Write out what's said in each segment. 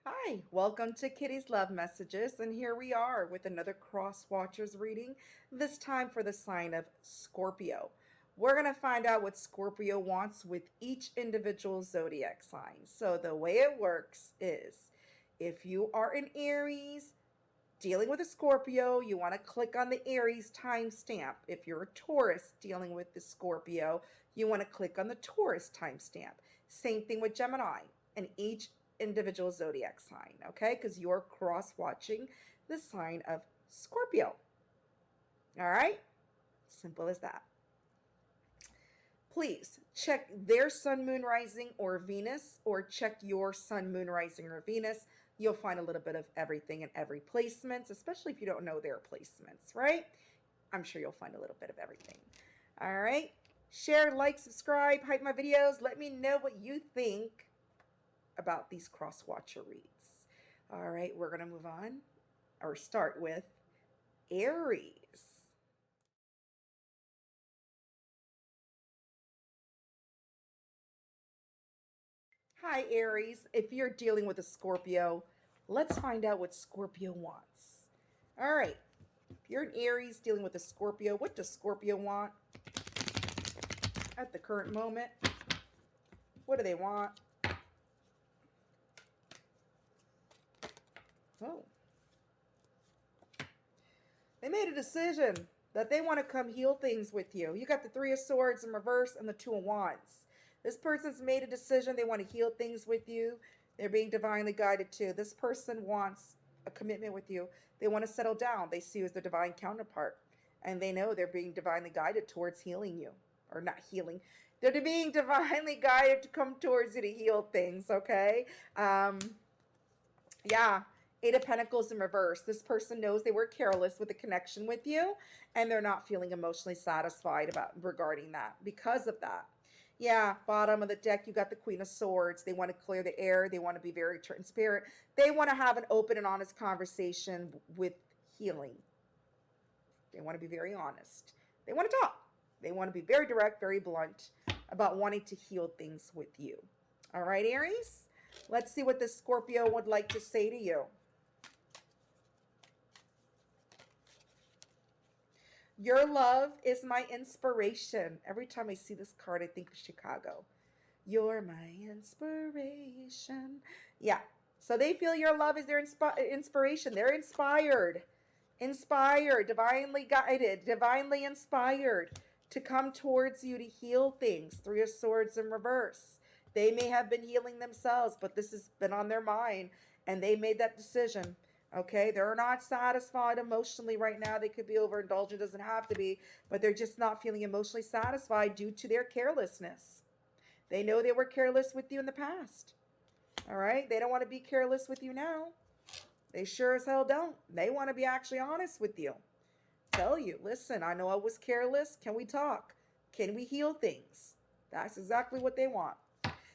Hi, welcome to Kitty's Love Messages, and here we are with another Crosswatchers reading, this time for the sign of Scorpio. We're going to find out what Scorpio wants with each individual zodiac sign. So, the way it works is if you are an Aries dealing with a Scorpio, you want to click on the Aries timestamp. If you're a Taurus dealing with the Scorpio, you want to click on the Taurus timestamp. Same thing with Gemini and each individual zodiac sign, okay? Because you're cross watching the sign of Scorpio. All right? Simple as that. Please check their sun, moon, rising, or Venus, or check your sun, moon, rising, or Venus. You'll find a little bit of everything in every placements, especially if you don't know their placements, right? I'm sure you'll find a little bit of everything. All right? Share, like, subscribe, hype my videos. Let me know what you think about these cross-watcher reads. All right, we're going to move on or start with Aries. Hi, Aries. If you're dealing with a Scorpio, let's find out what Scorpio wants. All right, if you're an Aries dealing with a Scorpio, what does Scorpio want at the current moment? What do they want? Oh, they made a decision that they want to come heal things with you. You got the Three of Swords in reverse and the Two of Wands. This person's made a decision. They want to heal things with you. They're being divinely guided too. This person wants a commitment with you. They want to settle down. They see you as their divine counterpart. And they know they're being divinely guided towards healing you. Or not healing. They're being divinely guided to come towards you to heal things, okay? Um, yeah. Eight of Pentacles in reverse. This person knows they were careless with a connection with you, and they're not feeling emotionally satisfied about regarding that because of that. Yeah, bottom of the deck, you got the Queen of Swords. They want to clear the air. They want to be very transparent. They want to have an open and honest conversation with healing. They want to be very honest. They want to talk. They want to be very direct, very blunt about wanting to heal things with you. All right, Aries? Let's see what the Scorpio would like to say to you. Your love is my inspiration. Every time I see this card, I think of Chicago. You're my inspiration. Yeah. So they feel your love is their inspiration. They're inspired, divinely guided, divinely inspired to come towards you to heal things. Three of Swords in reverse. They may have been healing themselves, but this has been on their mind, and they made that decision. Okay, they're not satisfied emotionally right now. They could be overindulgent, doesn't have to be, but they're just not feeling emotionally satisfied due to their carelessness. They know they were careless with you in the past. All right, they don't want to be careless with you now. They sure as hell don't. They want to be actually honest with you. Tell you, listen, I know I was careless. Can we talk? Can we heal things? That's exactly what they want.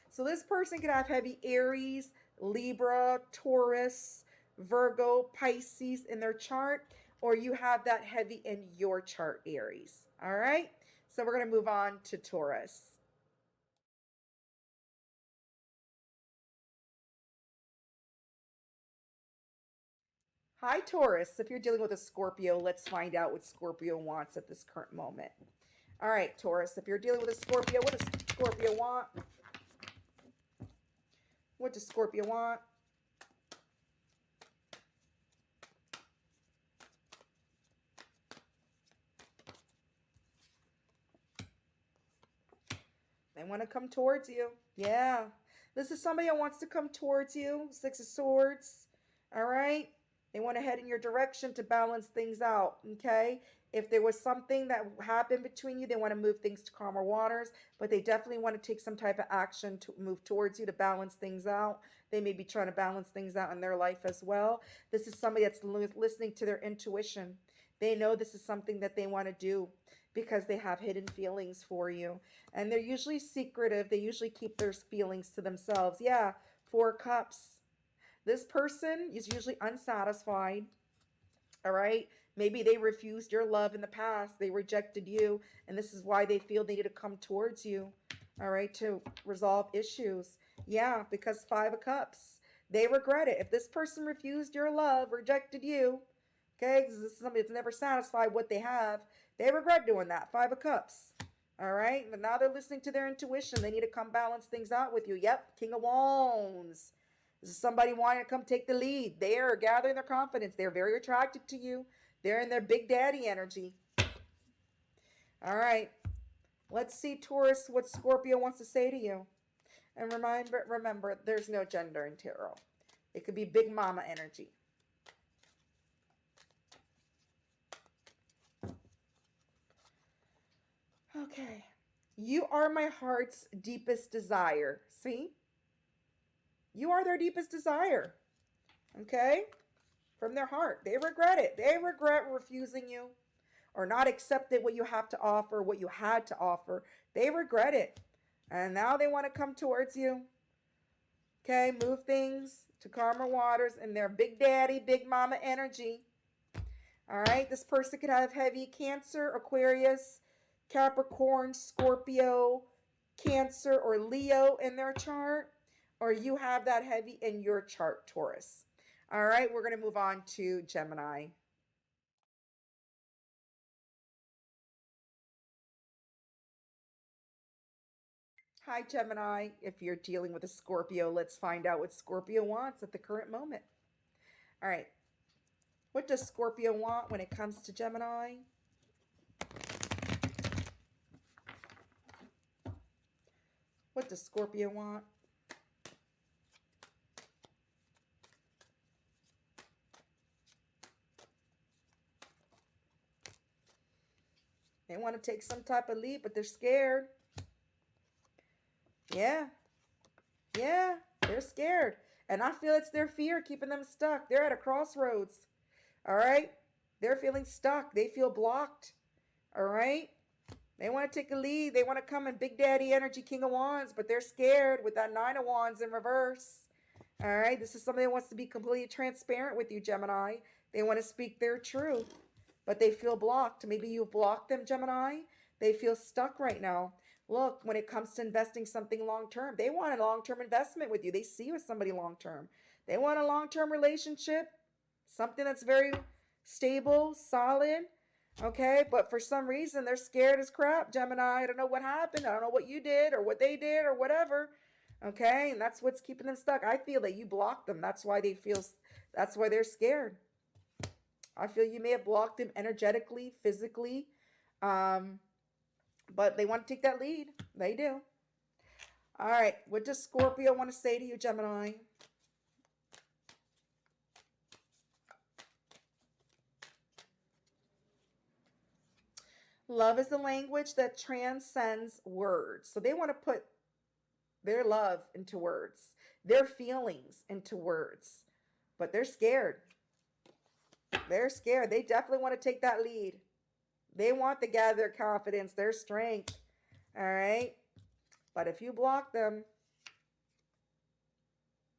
So this person could have heavy Aries, Libra, Taurus, Virgo, Pisces in their chart, or you have that heavy in your chart, Aries. All right? So we're going to move on to Taurus. Hi, Taurus. If you're dealing with a Scorpio, let's find out what Scorpio wants at this current moment. All right, Taurus. If you're dealing with a Scorpio, what does Scorpio want? What does Scorpio want? They want to come towards you. Yeah. This is somebody that wants to come towards you. Six of Swords. All right. They want to head in your direction to balance things out. Okay. If there was something that happened between you, they want to move things to calmer waters, but they definitely want to take some type of action to move towards you to balance things out. They may be trying to balance things out in their life as well. This is somebody that's listening to their intuition. They know this is something that they want to do because they have hidden feelings for you. And they're usually secretive. They usually keep their feelings to themselves. Yeah, Four Cups. This person is usually unsatisfied. All right. Maybe they refused your love in the past. They rejected you. And this is why they feel they need to come towards you. All right. To resolve issues. Yeah, because Five of Cups. They regret it. If this person refused your love, rejected you, okay, because this is somebody that's never satisfied what they have, they regret doing that. Five of Cups. All right, but now they're listening to their intuition. They need to come balance things out with you. Yep, King of Wands. This is somebody wanting to come take the lead. They are gathering their confidence. They're very attracted to you. They're in their big daddy energy. All right, let's see, Taurus, what Scorpio wants to say to you. And remember, there's no gender in tarot. It could be big mama energy. Okay. You are my heart's deepest desire. See? You are their deepest desire. Okay? From their heart. They regret it. They regret refusing you or not accepting what you have to offer, what you had to offer. They regret it. And now they want to come towards you. Okay? Move things to calmer waters in their big daddy, big mama energy. All right? This person could have heavy Cancer, Aquarius, Capricorn, Scorpio, Cancer, or Leo in their chart, or you have that heavy in your chart, Taurus. All right, we're going to move on to Gemini. Hi, Gemini. If you're dealing with a Scorpio, let's find out what Scorpio wants at the current moment. All right, what does Scorpio want when it comes to Gemini? What does Scorpio want? They want to take some type of leap, but they're scared. Yeah. Yeah, they're scared. And I feel it's their fear keeping them stuck. They're at a crossroads. All right? They're feeling stuck. They feel blocked. All right? They want to take a lead. They want to come in Big Daddy energy, King of Wands, but they're scared with that Nine of Wands in reverse. All right? This is somebody that wants to be completely transparent with you, Gemini. They want to speak their truth, but they feel blocked. Maybe you've blocked them, Gemini. They feel stuck right now. Look, when it comes to investing something long-term, they want a long-term investment with you. They see you as somebody long-term. They want a long-term relationship, something that's very stable, solid, okay? But for some reason, they're scared as crap, Gemini. I don't know what happened. I don't know what you did or what they did or whatever, okay? And that's what's keeping them stuck. I feel that you blocked them. That's why that's why they're scared. I feel you may have blocked them energetically, physically, but they want to take that lead. They do. All right. What does Scorpio want to say to you, Gemini? Love is a language that transcends words. So they want to put their love into words, their feelings into words, but they're scared. They're scared. They definitely want to take that lead. They want to gather their confidence, their strength. All right? But if you block them,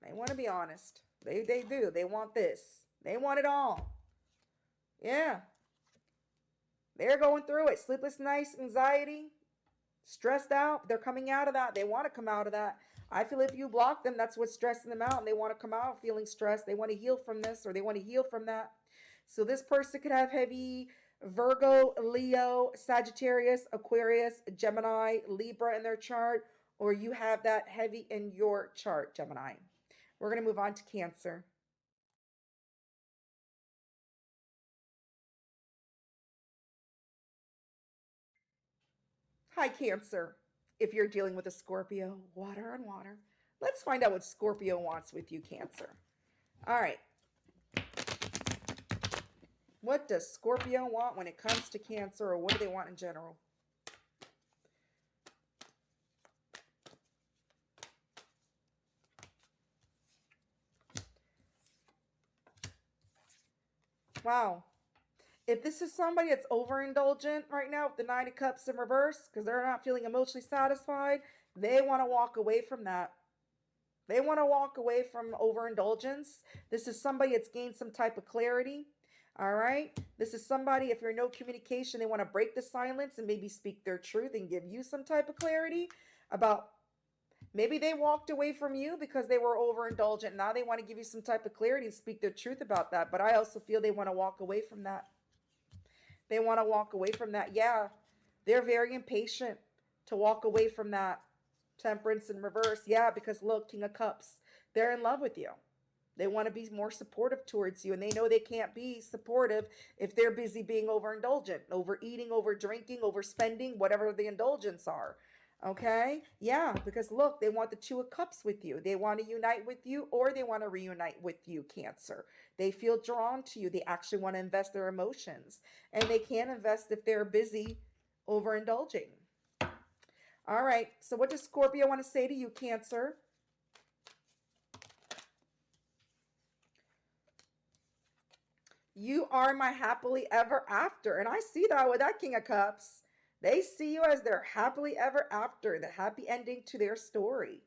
they want to be honest. They do. They want this. They want it all. Yeah. They're going through it. Sleepless nights, anxiety, stressed out. They're coming out of that. They want to come out of that. I feel if you block them, that's what's stressing them out. And they want to come out feeling stressed. They want to heal from this or they want to heal from that. So this person could have heavy Virgo, Leo, Sagittarius, Aquarius, Gemini, Libra in their chart, or you have that heavy in your chart, Gemini. We're going to move on to Cancer. Hi, Cancer. If you're dealing with a Scorpio, water on water. Let's find out what Scorpio wants with you, Cancer. All right. What does Scorpio want when it comes to Cancer, or what do they want in general? Wow. If this is somebody that's overindulgent right now with the Nine of Cups in reverse because they're not feeling emotionally satisfied, they want to walk away from that. They want to walk away from overindulgence. This is somebody that's gained some type of clarity. All right. This is somebody, if you're in no communication, they want to break the silence and maybe speak their truth and give you some type of clarity about Maybe they walked away from you because they were overindulgent. Now they want to give you some type of clarity and speak their truth about that. But I also feel they want to walk away from that. They want to walk away from that. Yeah, they're very impatient to walk away from that. Temperance in reverse. Yeah, because look, King of Cups, they're in love with you. They want to be more supportive towards you, and they know they can't be supportive if they're busy being overindulgent, overeating, over drinking, overspending, whatever the indulgence are. Okay? Yeah, because look, they want the Two of Cups with you. They want to unite with you, or they want to reunite with you, Cancer. They feel drawn to you. They actually want to invest their emotions, and they can't invest if they're busy overindulging. All right, so what does Scorpio want to say to you, Cancer? You are my happily ever after. And I see that with that King of Cups. They see you as their happily ever after, the happy ending to their story.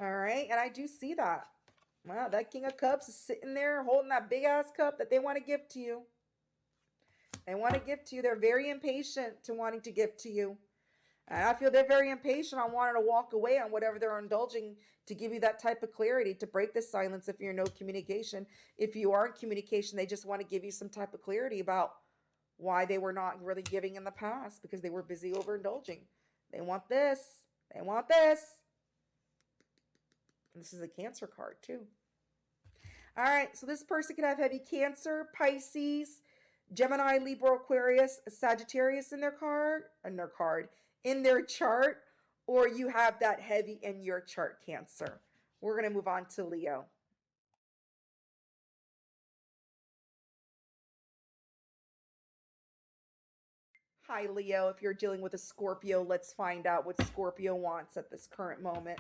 All right, and I do see that. Wow, that King of Cups is sitting there holding that big ass cup that they want to give to you. They want to give to you. They're very impatient to wanting to give to you. And I feel they're very impatient on wanting to walk away on whatever they're indulging to give you that type of clarity, to break the silence if you're no communication. If you are in communication, they just want to give you some type of clarity about why they were not really giving in the past because they were busy overindulging. They want this. They want this. And this is a Cancer card too. All right, so this person could have heavy Cancer, Pisces, Gemini, Libra, Aquarius, Sagittarius in their in their chart, or you have that heavy in your chart, Cancer. We're going to move on to Leo. Hi, Leo. If you're dealing with a Scorpio, let's find out what Scorpio wants at this current moment.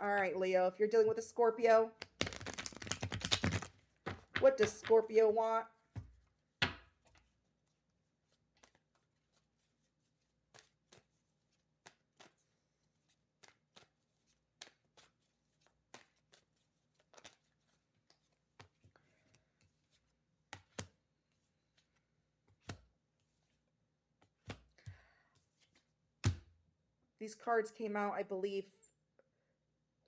All right, Leo. If you're dealing with a Scorpio, what does Scorpio want? These cards came out, I believe,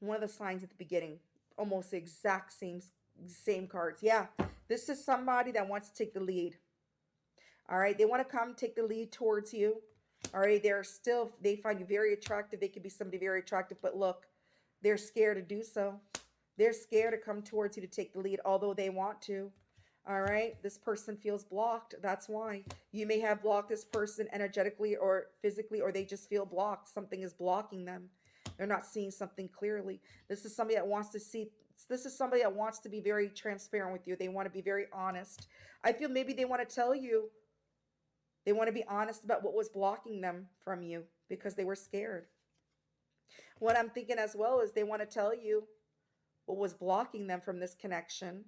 one of the signs at the beginning. Almost the exact same cards. Yeah, this is somebody that wants to take the lead. All right, they want to come take the lead towards you. All right, they find you very attractive. They could be somebody very attractive, but look, they're scared to do so. They're scared to come towards you to take the lead, although they want to. All right, this person feels blocked. That's why. You may have blocked this person energetically or physically, or they just feel blocked. Something is blocking them. They're not seeing something clearly. This is somebody that wants to see. This is somebody that wants to be very transparent with you. They want to be very honest. I feel maybe they want to tell you. They want to be honest about what was blocking them from you because they were scared. What I'm thinking as well is they want to tell you what was blocking them from this connection,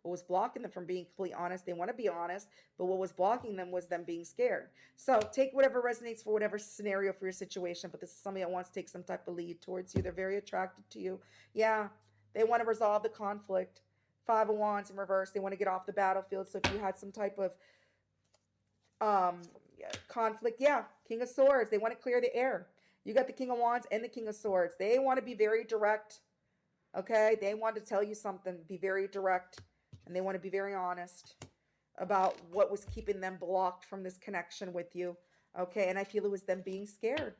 what was blocking them from being completely honest. They want to be honest, but what was blocking them was them being scared. So take whatever resonates for whatever scenario for your situation, but this is somebody that wants to take some type of lead towards you. They're very attracted to you. Yeah, they want to resolve the conflict. Five of Wands in reverse. They want to get off the battlefield. So if you had some type of conflict, yeah, King of Swords. They want to clear the air. You got the King of Wands and the King of Swords. They want to be very direct. Okay, they want to tell you something, be very direct, and they want to be very honest about what was keeping them blocked from this connection with you. Okay, and I feel it was them being scared.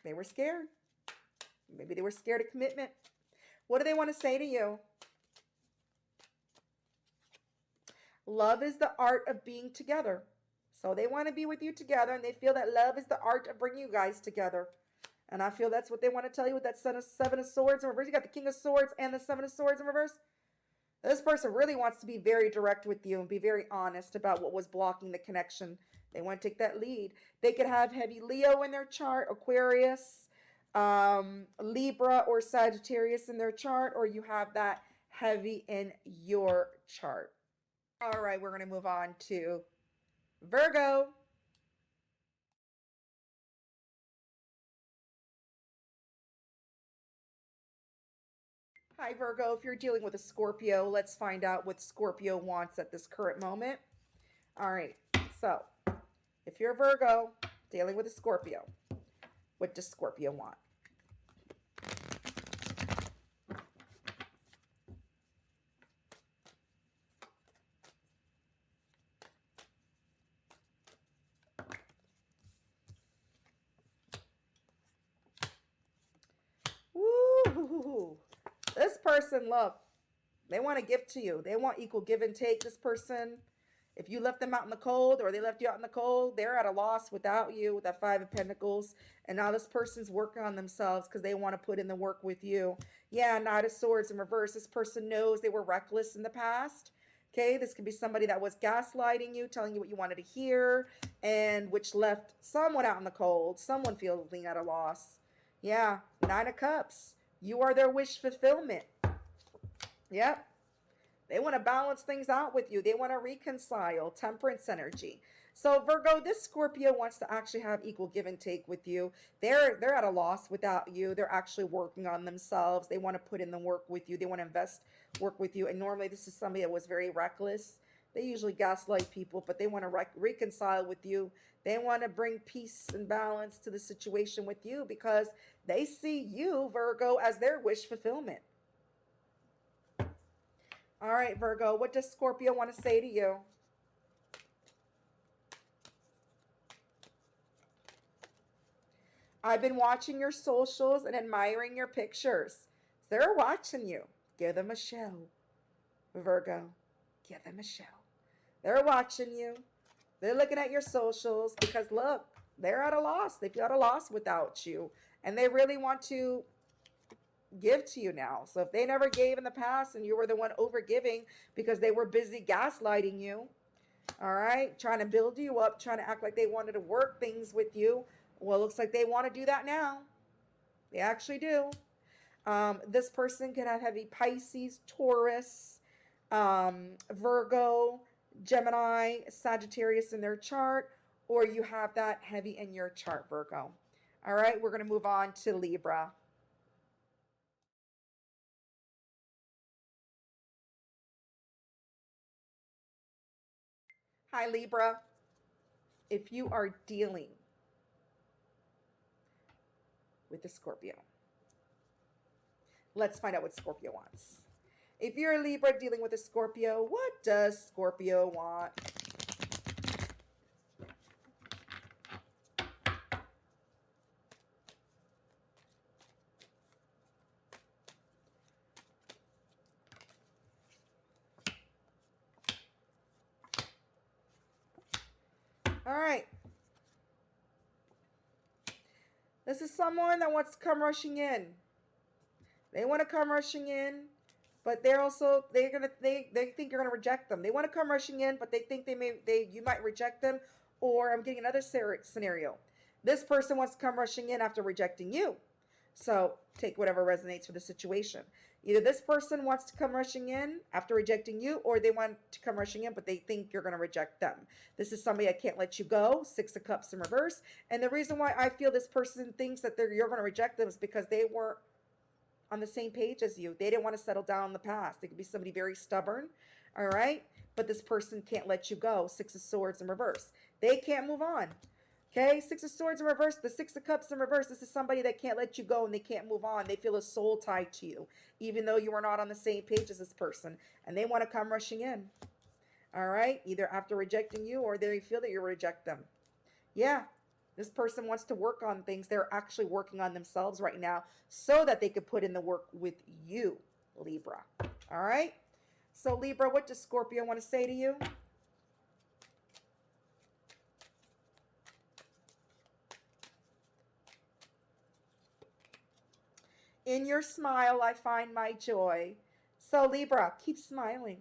They were scared. Maybe they were scared of commitment. What do they want to say to you? Love is the art of being together. So they want to be with you together, and they feel that love is the art of bringing you guys together. And I feel that's what they want to tell you with that Seven of Swords in reverse. You got the King of Swords and the Seven of Swords in reverse. This person really wants to be very direct with you and be very honest about what was blocking the connection. They want to take that lead. They could have heavy Leo in their chart, Aquarius, Libra, or Sagittarius in their chart, or you have that heavy in your chart. All right, we're going to move on to Virgo. Hi, Virgo. If you're dealing with a Scorpio, let's find out what Scorpio wants at this current moment. All right, so if you're a Virgo dealing with a Scorpio, what does Scorpio want? person, look, they want to give to you. They want equal give and take. This person, if you left them out in the cold or they left you out in the cold, they're at a loss without you with that Five of Pentacles. And now this person's working on themselves because they want to put in the work with you. Yeah, Knight of Swords in reverse. This person knows they were reckless in the past. Okay, this could be somebody that was gaslighting you, telling you what you wanted to hear, and which left someone out in the cold. Someone feeling at a loss. Yeah, Nine of Cups. You are their wish fulfillment. Yep. They want to balance things out with you. They want to reconcile. Temperance energy. So Virgo, this Scorpio wants to actually have equal give and take with you. They're at a loss without you. They're actually working on themselves. They want to put in the work with you. They want to invest work with you. And normally this is somebody that was very reckless. They usually gaslight people, but they want to reconcile with you. They want to bring peace and balance to the situation with you because they see you, Virgo, as their wish fulfillment. All right, Virgo, what does Scorpio want to say to you? I've been watching your socials and admiring your pictures. They're watching you. Give them a show, Virgo. Give them a show. They're watching you. They're looking at your socials because, look, they're at a loss. They feel at a loss without you. And they really want to give to you now. So if they never gave in the past and you were the one over giving because they were busy gaslighting you, all right, trying to build you up, trying to act like they wanted to work things with you, well, it looks like they want to do that now. They actually do. This person could have heavy Pisces, Taurus, Virgo, Gemini, Sagittarius in their chart, or you have that heavy in your chart, Virgo. All right, we're going to move on to Libra. Hi, Libra. If you are dealing with the Scorpio, let's find out what Scorpio wants. If you're a Libra dealing with a Scorpio, what does Scorpio want? All right. This is someone that wants to come rushing in. They want to come rushing in, but they think you're gonna reject them. They want to come rushing in, but they think you might reject them. Or I'm getting another scenario. This person wants to come rushing in after rejecting you. So take whatever resonates for the situation. Either this person wants to come rushing in after rejecting you, or they want to come rushing in, but they think you're going to reject them. This is somebody that can't let you go. Six of Cups in reverse. And the reason why I feel this person thinks that you're going to reject them is because they weren't on the same page as you. They didn't want to settle down in the past. They could be somebody very stubborn. All right. But this person can't let you go. Six of Swords in reverse. They can't move on. Okay, Six of Swords in reverse, the Six of Cups in reverse. This is somebody that can't let you go and they can't move on. They feel a soul tied to you, even though you are not on the same page as this person. And they want to come rushing in. All right, either after rejecting you or they feel that you reject them. Yeah, this person wants to work on things. They're actually working on themselves right now so that they could put in the work with you, Libra. All right, so Libra, what does Scorpio want to say to you? In your smile, I find my joy. So Libra, keep smiling.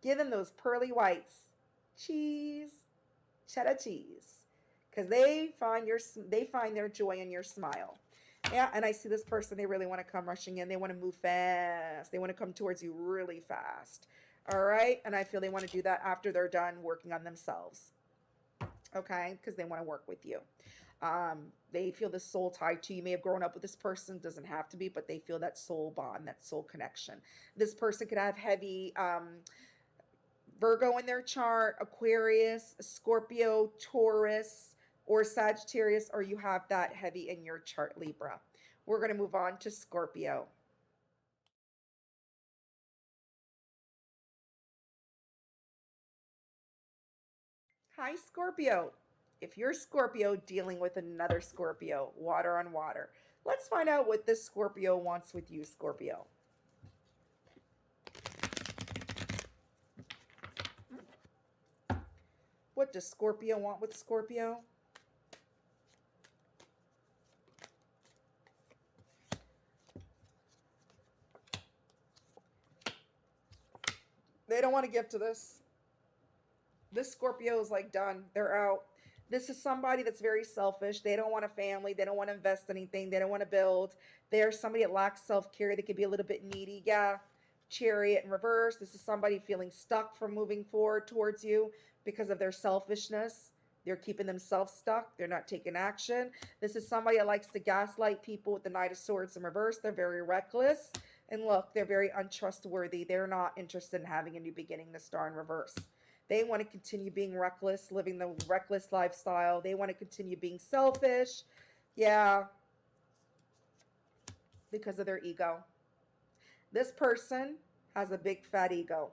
Give them those pearly whites. Cheese. Cheddar cheese. Because they find their joy in your smile. Yeah, and I see this person, they really want to come rushing in. They want to move fast. They want to come towards you really fast. All right? And I feel they want to do that after they're done working on themselves. Okay? Because they want to work with you. They feel the soul tied to you. You may have grown up with this person, doesn't have to be, but they feel that soul bond, that soul connection. This person could have heavy Virgo in their chart, Aquarius, Scorpio, Taurus, or Sagittarius, or you have that heavy in your chart, Libra. We're going to move on to Scorpio. Hi, Scorpio. If you're Scorpio dealing with another Scorpio, water on water, let's find out what this Scorpio wants with you, Scorpio. What does Scorpio want with Scorpio? They don't want to give to this. This Scorpio is like done. They're out. This is somebody that's very selfish. They don't want a family. They don't want to invest anything. They don't want to build. They're somebody that lacks self care. They could be a little bit needy. Yeah. Chariot in reverse. This is somebody feeling stuck from moving forward towards you because of their selfishness. They're keeping themselves stuck. They're not taking action. This is somebody that likes to gaslight people with the Knight of Swords in reverse. They're very reckless. And look, they're very untrustworthy. They're not interested in having a new beginning, the Star in reverse. They want to continue being reckless, living the reckless lifestyle. They want to continue being selfish. Yeah, because of their ego. This person has a big fat ego.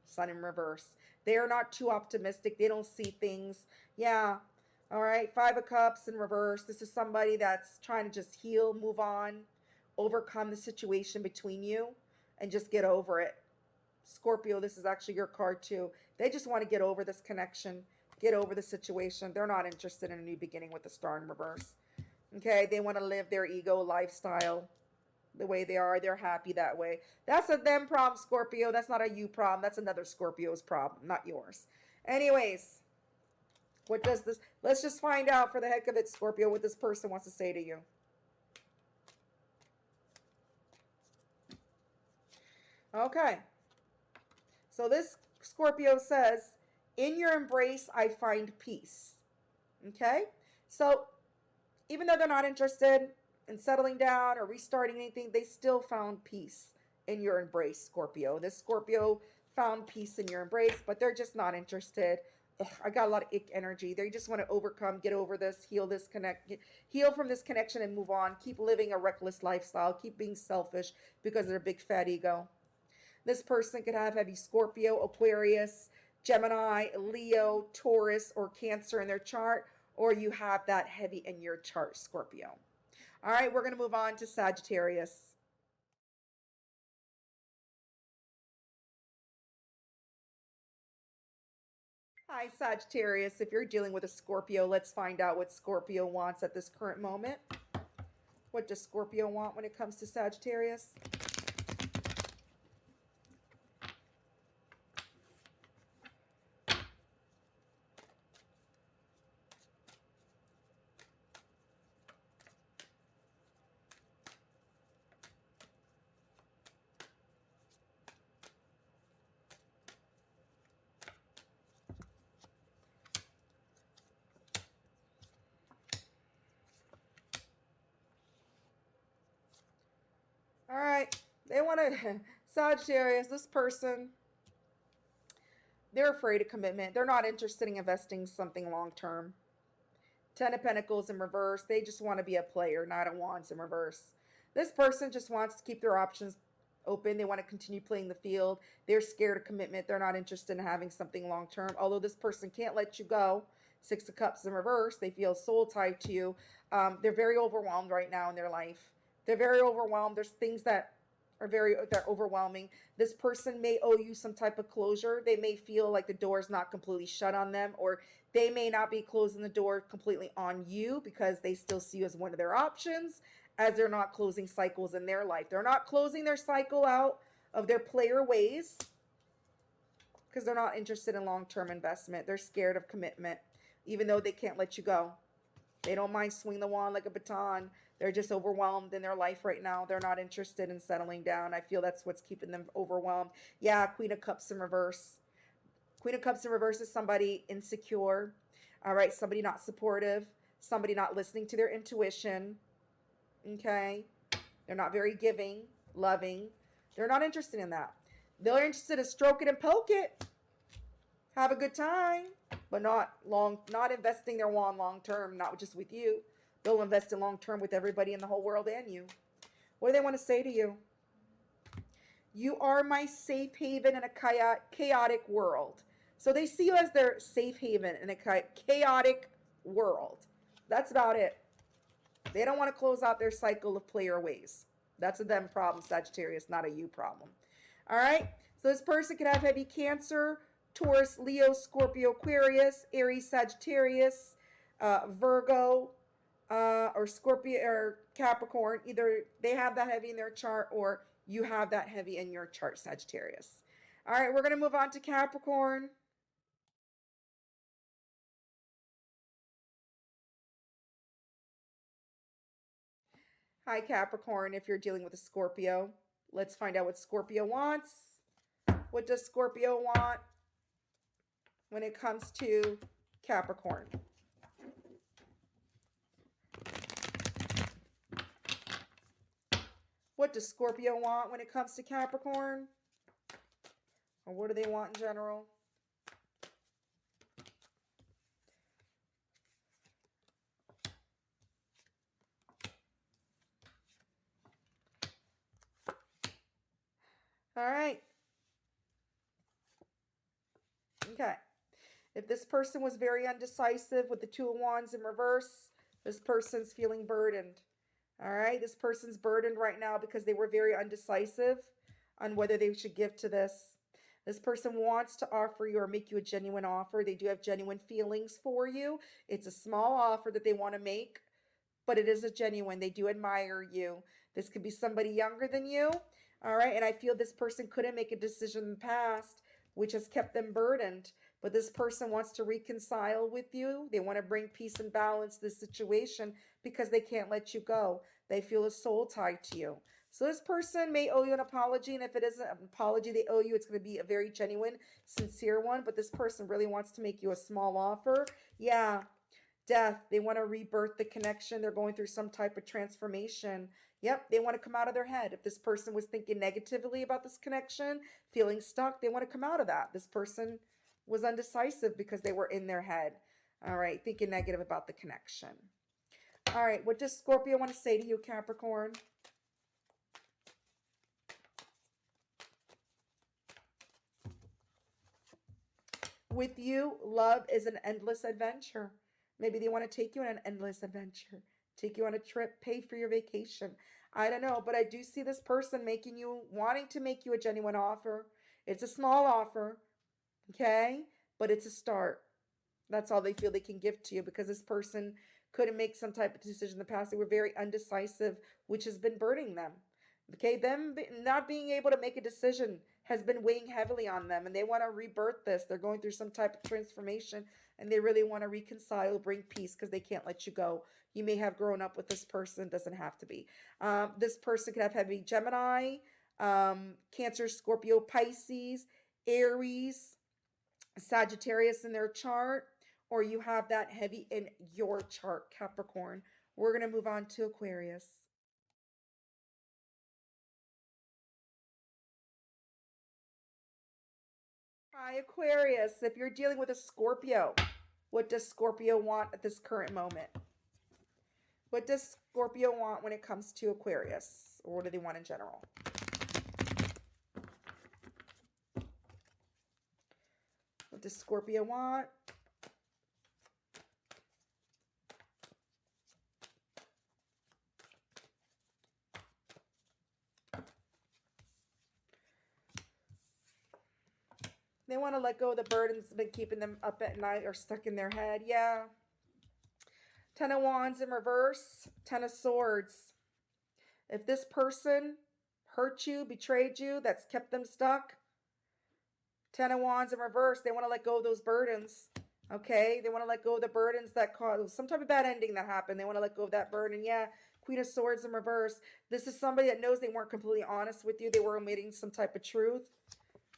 Sun in reverse. They are not too optimistic. They don't see things. Yeah. All right. Five of Cups in reverse. This is somebody that's trying to just heal, move on, overcome the situation between you, and just get over it. Scorpio, this is actually your card too. They just want to get over this connection, get over the situation. They're not interested in a new beginning with the Star in reverse. Okay, they want to live their ego lifestyle the way they are. They're happy that way. That's a them problem, Scorpio. That's not a you problem. That's another Scorpio's problem, not yours. Anyways, what does this? Let's just find out for the heck of it, Scorpio, what this person wants to say to you. Okay. So this Scorpio says, in your embrace, I find peace. Okay? So even though they're not interested in settling down or restarting anything, they still found peace in your embrace, Scorpio. This Scorpio found peace in your embrace, but they're just not interested. Ugh, I got a lot of ick energy. They just want to overcome, get over this, heal this heal from this connection and move on. Keep living a reckless lifestyle. Keep being selfish because of their big fat ego. This person could have heavy Scorpio, Aquarius, Gemini, Leo, Taurus, or Cancer in their chart, or you have that heavy in your chart, Scorpio. All right, we're going to move on to Sagittarius. Hi, Sagittarius. If you're dealing with a Scorpio, let's find out what Scorpio wants at this current moment. What does Scorpio want when it comes to Sagittarius? All right, they want to, Sagittarius, this person, they're afraid of commitment. They're not interested in investing something long term. Ten of Pentacles in reverse. They just want to be a player, not a Wands in reverse. This person just wants to keep their options open. They want to continue playing the field. They're scared of commitment. They're not interested in having something long term. Although this person can't let you go. Six of Cups in reverse. They feel soul tied to you. They're very overwhelmed right now in their life. They're very overwhelmed. There's things that are they're overwhelming. This person may owe you some type of closure. They may feel like the door is not completely shut on them, or they may not be closing the door completely on you because they still see you as one of their options, as they're not closing cycles in their life. They're not closing their cycle out of their player ways because they're not interested in long-term investment. They're scared of commitment, even though they can't let you go. They don't mind swinging the wand like a baton. They're just overwhelmed in their life right now. They're not interested in settling down. I feel that's what's keeping them overwhelmed. Yeah, Queen of Cups in reverse. Queen of Cups in reverse is somebody insecure. All right, somebody not supportive. Somebody not listening to their intuition. Okay? They're not very giving, loving. They're not interested in that. They're interested in stroke it and poke it. Have a good time, but not investing their wand long term, not just with you. They'll invest in long term with everybody in the whole world and you. What do they want to say to you? You are my safe haven in a chaotic world. So they see you as their safe haven in a chaotic world. That's about it. They don't want to close out their cycle of player ways. That's a them problem, Sagittarius, not a you problem. All right? So this person could have heavy Cancer, Taurus, Leo, Scorpio, Aquarius, Aries, Sagittarius, Virgo, or Scorpio or Capricorn. Either they have that heavy in their chart or you have that heavy in your chart, Sagittarius. All right, we're going to move on to Capricorn. Hi, Capricorn, if you're dealing with a Scorpio. Let's find out what Scorpio wants. What does Scorpio want when it comes to Capricorn? What does Scorpio want when it comes to Capricorn? Or what do they want in general? All right. Okay. If this person was very undecisive with the Two of Wands in reverse, this person's feeling burdened. All right. This person's burdened right now because they were very undecisive on whether they should give to this. This person wants to offer you or make you a genuine offer. They do have genuine feelings for you. It's a small offer that they want to make, but it is a genuine. They do admire you. This could be somebody younger than you. All right. And I feel this person couldn't make a decision in the past, which has kept them burdened. But this person wants to reconcile with you. They want to bring peace and balance to the situation because they can't let you go. They feel a soul tie to you. So this person may owe you an apology. And if it isn't an apology they owe you, it's going to be a very genuine, sincere one. But this person really wants to make you a small offer. Yeah. Death. They want to rebirth the connection. They're going through some type of transformation. Yep, they want to come out of their head. If this person was thinking negatively about this connection, feeling stuck, they want to come out of that. This person was undecisive because they were in their head. All right, thinking negative about the connection. All right, what does Scorpio want to say to you, Capricorn? With you, love is an endless adventure. Maybe they want to take you on an endless adventure, take you on a trip, pay for your vacation. I don't know, but I do see this person wanting to make you a genuine offer. It's a small offer, okay? But it's a start. That's all they feel they can give to you because this person couldn't make some type of decision in the past. They were very undecisive, which has been burdening them. Okay, them not being able to make a decision has been weighing heavily on them, and they want to rebirth this. They're going through some type of transformation, and they really want to reconcile, bring peace because they can't let you go. You may have grown up with this person, doesn't have to be. This person could have heavy Gemini, Cancer, Scorpio, Pisces, Aries, Sagittarius in their chart, or you have that heavy in your chart, Capricorn. We're going to move on to Aquarius. Hi, Aquarius. If you're dealing with a Scorpio, what does Scorpio want at this current moment? What does Scorpio want when it comes to Aquarius? Or what do they want in general? What does Scorpio want? They want to let go of the burdens that have been keeping them up at night or stuck in their head. Yeah. Ten of Wands in reverse. Ten of Swords. If this person hurt you, betrayed you, that's kept them stuck. Ten of Wands in reverse. They want to let go of those burdens. Okay. They want to let go of the burdens that caused some type of bad ending that happened. They want to let go of that burden. Yeah. Queen of Swords in reverse. This is somebody that knows they weren't completely honest with you. They were omitting some type of truth.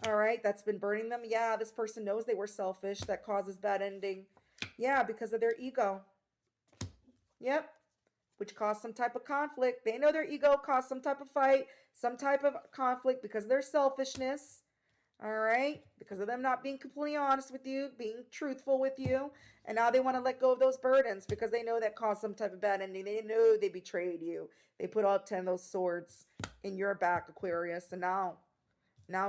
All right, that's been burning them. Yeah, this person knows they were selfish. That causes bad ending. Yeah, because of their ego. Yep, which caused some type of conflict. They know their ego caused some type of fight, some type of conflict because of their selfishness. All right, because of them not being completely honest with you, being truthful with you. And now they want to let go of those burdens because they know that caused some type of bad ending. They know they betrayed you. They put all 10 of those swords in your back, Aquarius. And now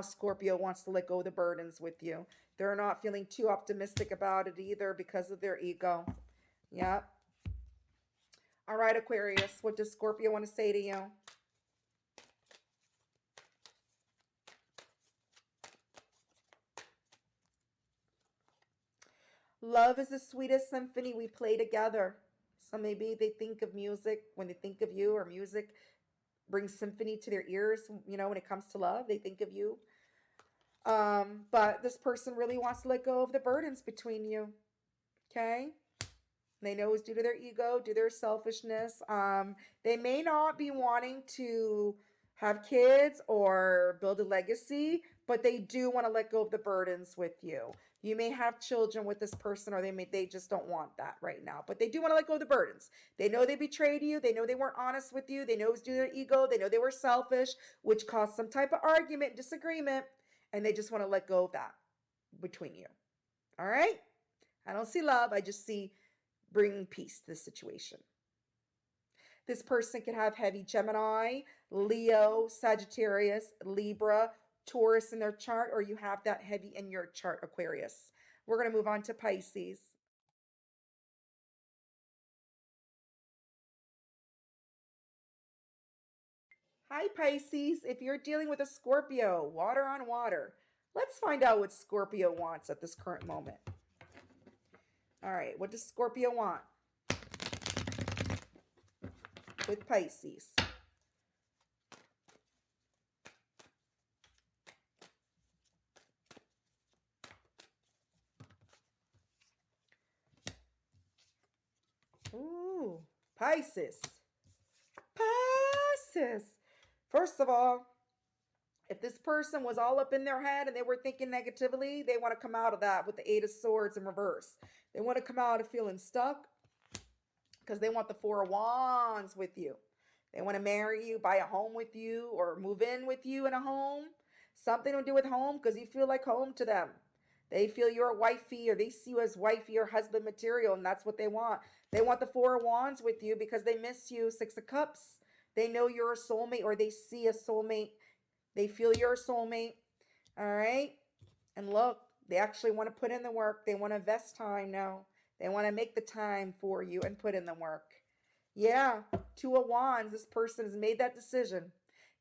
Scorpio wants to let go of the burdens with you. They're not feeling too optimistic about it either because of their ego. Yep. All right, Aquarius, what does Scorpio want to say to you? Love is the sweetest symphony we play together. So maybe they think of music when they think of you, or music brings symphony to their ears. When it comes to love, they think of you. But this person really wants to let go of the burdens between you. Okay? They know it's due to their ego, due to their selfishness. They may not be wanting to have kids or build a legacy, but they do want to let go of the burdens with you. You may have children with this person, or they just don't want that right now. But they do want to let go of the burdens. They know they betrayed you. They know they weren't honest with you. They know it was due to their ego. They know they were selfish, which caused some type of argument, disagreement, and they just want to let go of that between you. All right? I don't see love. I just see bringing peace to the situation. This person could have heavy Gemini, Leo, Sagittarius, Libra, Taurus in their chart, or you have that heavy in your chart, Aquarius. We're going to move on to Pisces. Hi, Pisces. If you're dealing with a Scorpio, water on water, let's find out what Scorpio wants at this current moment. All right, what does Scorpio want with Pisces? Ooh, Pisces. Pisces. First of all, if this person was all up in their head and they were thinking negatively, they want to come out of that with the Eight of Swords in reverse. They want to come out of feeling stuck because they want the Four of Wands with you. They want to marry you, buy a home with you, or move in with you in a home. Something to do with home because you feel like home to them. They feel you're a wifey, or they see you as wifey or husband material, and that's what they want. They want the Four of Wands with you because they miss you. Six of Cups. They know you're a soulmate, or they see a soulmate. They feel you're a soulmate. All right? And look, they actually want to put in the work. They want to invest time now. They want to make the time for you and put in the work. Yeah, Two of Wands. This person has made that decision.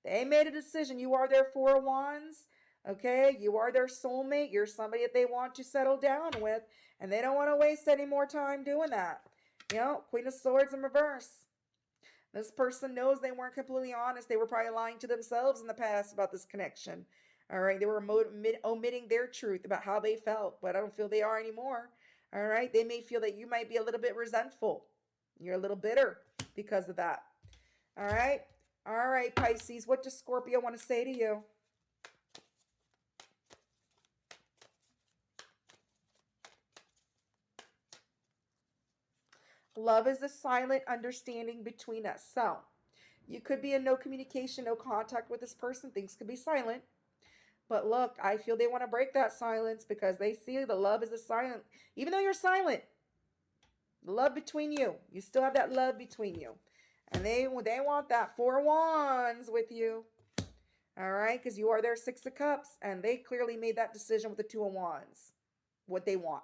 They made a decision. You are their Four of Wands. Okay, you are their soulmate. You're somebody that they want to settle down with, and they don't want to waste any more time doing that. Queen of Swords in reverse. This person knows they weren't completely honest. They were probably lying to themselves in the past about this connection. All right, they were omitting their truth about how they felt, but I don't feel they are anymore. All right, they may feel that you might be a little bit resentful. You're a little bitter because of that. All right, Pisces, what does Scorpio want to say to you? Love is a silent understanding between us. So, you could be in no communication, no contact with this person. Things could be silent. But look, I feel they want to break that silence because they see the love is a silent. Even though you're silent, the love between you, you still have that love between you. And they want that Four of Wands with you. All right, because you are their Six of Cups, and they clearly made that decision with the Two of Wands, what they want.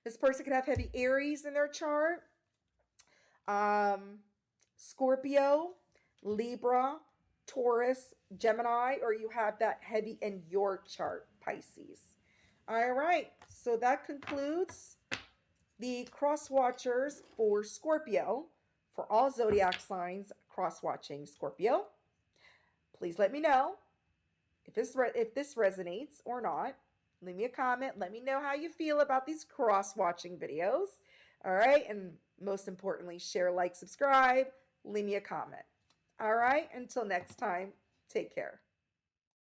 This person could have heavy Aries in their chart. Scorpio, Libra, Taurus, Gemini, or you have that heavy in your chart, Pisces. All right, so that concludes the cross watchers for Scorpio. For all zodiac signs, cross watching Scorpio. Please let me know if this resonates or not. Leave me a comment. Let me know how you feel about these cross watching videos. All right, and most importantly, share, like, subscribe, leave me a comment. All right, until next time, take care.